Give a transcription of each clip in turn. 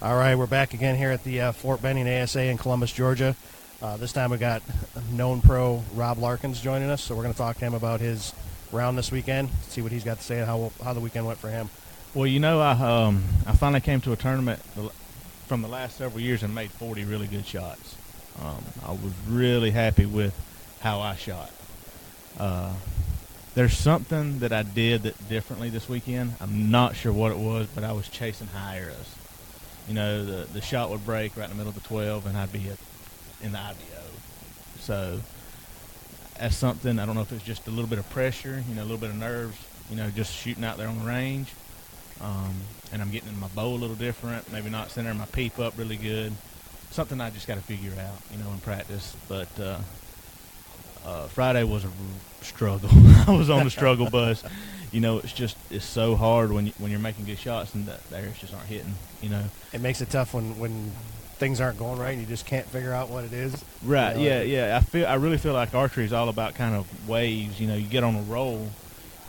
All right, we're back again here at the Fort Benning ASA in Columbus, Georgia. This time we got NonPro Rob Larkins joining us, so we're going to talk to him about his round this weekend, see what he's got to say and how the weekend went for him. Well, you know, I finally came to a tournament from the last several years and made 40 really good shots. I was really happy with how I shot. There's something that I did that differently this weekend. I'm not sure what it was, but I was chasing high arrows. You know, the shot would break right in the middle of the 12, and I'd be in the IBO. So that's something, I don't know if it's just a little bit of pressure, you know, a little bit of nerves, you know, just shooting out there on the range. And I'm getting in my bow a little different, maybe not centering my peep up really good. Something I just got to figure out, you know, in practice. But Friday was a struggle. I was on the struggle bus. You know, it's so hard when you're making good shots and the arrows just aren't hitting, you know. It makes it tough when things aren't going right and you just can't figure out what it is. Right, you know? yeah. I really feel like archery is all about kind of waves. You know, you get on a roll,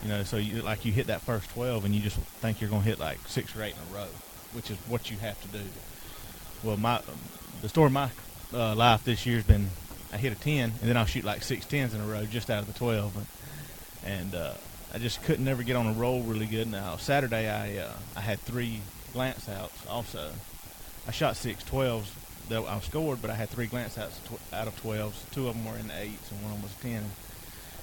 you know, so you hit that first 12 and you just think you're going to hit like 6 or 8 in a row, which is what you have to do. Well, the story of my life this year has been I hit a 10 and then I'll shoot like 6 10s in a row just out of the 12. And I just couldn't never get on a roll really good. Now, Saturday I had 3 glance outs also. I shot 6 12s that I scored, but I had 3 glance outs out of 12s. 2 of them were in the 8s and one of them was a 10.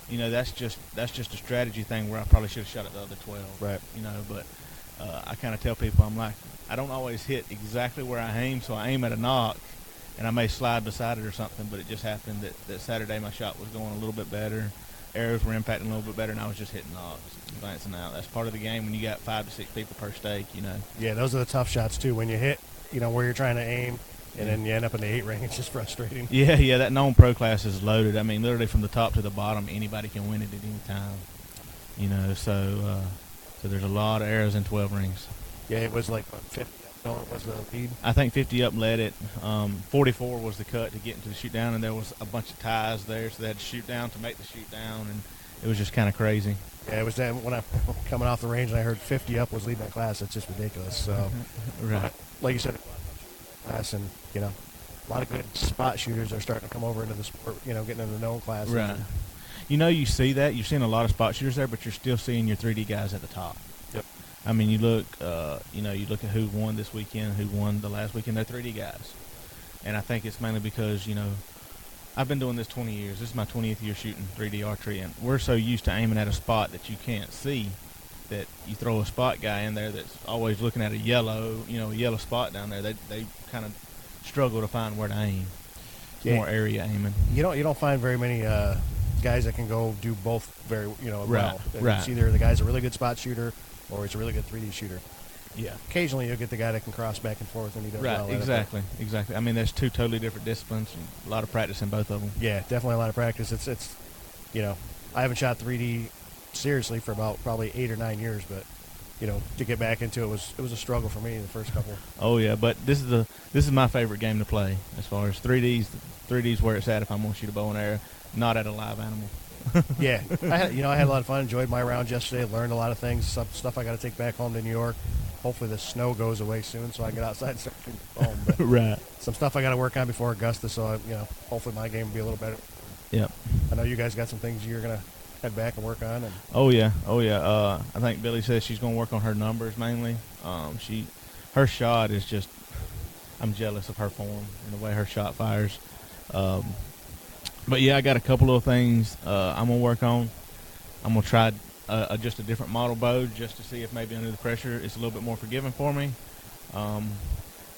You know, that's just a strategy thing where I probably should have shot at the other 12. Right. You know, but I kind of tell people, I'm like, I don't always hit exactly where I aim, so I aim at a knock, and I may slide beside it or something, but it just happened that Saturday my shot was going a little bit better. Arrows were impacting a little bit better, and I was just hitting knocks, glancing out. That's part of the game when you got 5 to 6 people per stake, you know. Yeah, those are the tough shots, too. When you hit, you know, where you're trying to aim, and then you end up in the 8 ring, it's just frustrating. Yeah, that NonPro class is loaded. I mean, literally from the top to the bottom, anybody can win it at any time. You know, so there's a lot of arrows in 12 rings. Yeah, it was like 50 was the lead. I think 50 up led it. 44 was the cut to get into the shoot down, and there was a bunch of ties there, so they had to shoot down to make the shoot down, and it was just kind of crazy. Yeah, it was that when I coming off the range and I heard 50 up was leading that class. It's just ridiculous. So, right, like you said, class, and you know, a lot of good spot shooters are starting to come over into the sport. You know, getting into the known class. Right. You know, you see that you're seeing a lot of spot shooters there, but you're still seeing your 3D guys at the top. Yep. I mean, you look at who won this weekend, who won the last weekend. They're 3D guys, and I think it's mainly because, you know, I've been doing this 20 years. This is my 20th year shooting 3D archery, and we're so used to aiming at a spot that you can't see that you throw a spot guy in there that's always looking at a yellow spot down there. They kind of struggle to find where to aim. It's more area aiming. You don't find very many guys that can go do both very well. Right. It's either the guy's a really good spot shooter or he's a really good 3D shooter. Yeah. Occasionally you'll get the guy that can cross back and forth and he does well. Right, exactly. I mean, there's 2 totally different disciplines and a lot of practice in both of them. Yeah, definitely a lot of practice. It's you know, I haven't shot 3D seriously for about probably 8 or 9 years, but you know, to get back into it was a struggle for me the first couple. Oh yeah, but this is my favorite game to play as far as 3D's where it's at if I'm going to shoot a bow and arrow, not at a live animal. Yeah, I had a lot of fun. Enjoyed my round yesterday. Learned a lot of things. Some stuff I got to take back home to New York. Hopefully the snow goes away soon so I can get outside and start shooting home. But right. Some stuff I got to work on before Augusta, so hopefully my game will be a little better. Yep. I know you guys got some things you're gonna head back and work on. And Oh yeah. I think Billy says she's going to work on her numbers mainly. Her shot is just, I'm jealous of her form and the way her shot fires. But yeah, I got a couple of things I'm going to work on. I'm going to try just a different model bow just to see if maybe under the pressure it's a little bit more forgiving for me. I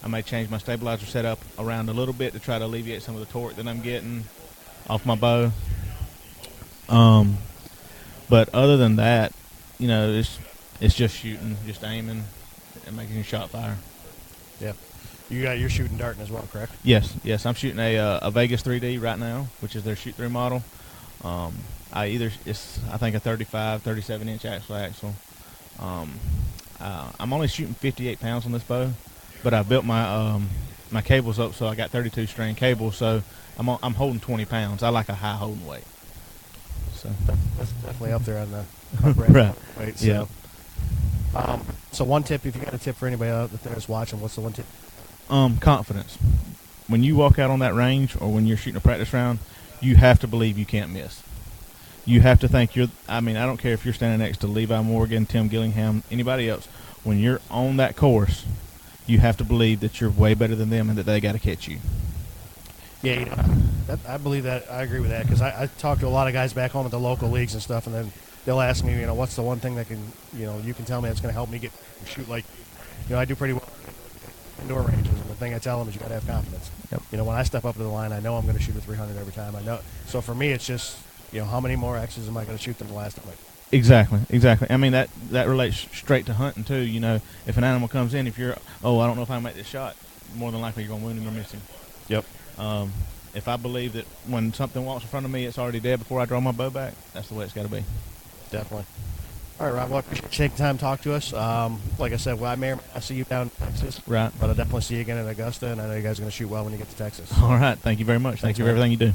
may change my stabilizer setup around a little bit to try to alleviate some of the torque that I'm getting off my bow. But other than that, you know, it's just shooting, just aiming, and making your shot fire. Yeah. You're shooting darting as well, correct? Yes. I'm shooting a Vegas 3D right now, which is their shoot through model. I think a 35, 37 inch axle. I'm only shooting 58 pounds on this bow, but I built my my cables up so I got 32 string cables, so I'm holding 20 pounds. I like a high holding weight. So that's definitely up there on the right. weight. So. Yeah. So one tip, if you got a tip for anybody out there that's watching, what's the one tip? Confidence. When you walk out on that range or when you're shooting a practice round, you have to believe you can't miss. You have to think I don't care if you're standing next to Levi Morgan, Tim Gillingham, anybody else. When you're on that course, you have to believe that you're way better than them and that they got to catch you. Yeah, I believe that. I agree with that because I talk to a lot of guys back home at the local leagues and stuff, and then they'll ask me, what's the one thing that can, you can tell me that's going to help me shoot like, I do pretty well indoor ranges. And the thing I tell them is you got to have confidence. Yep. When I step up to the line, I know I'm going to shoot a 300 every time. I know. So for me, it's just, how many more X's am I going to shoot than the last time? Exactly. I mean, that relates straight to hunting, too. If an animal comes in, if you're, I don't know if I can make this shot, more than likely you're going to wound him or miss him. Yep. If I believe that when something walks in front of me, it's already dead before I draw my bow back, that's the way it's got to be. Definitely. All right, Rob, well, I appreciate you taking time to talk to us. Like I said, I may or may not see you down in Texas. Right. But I'll definitely see you again in Augusta, and I know you guys are going to shoot well when you get to Texas. All right. Thank you very much. Thank you for everything you do.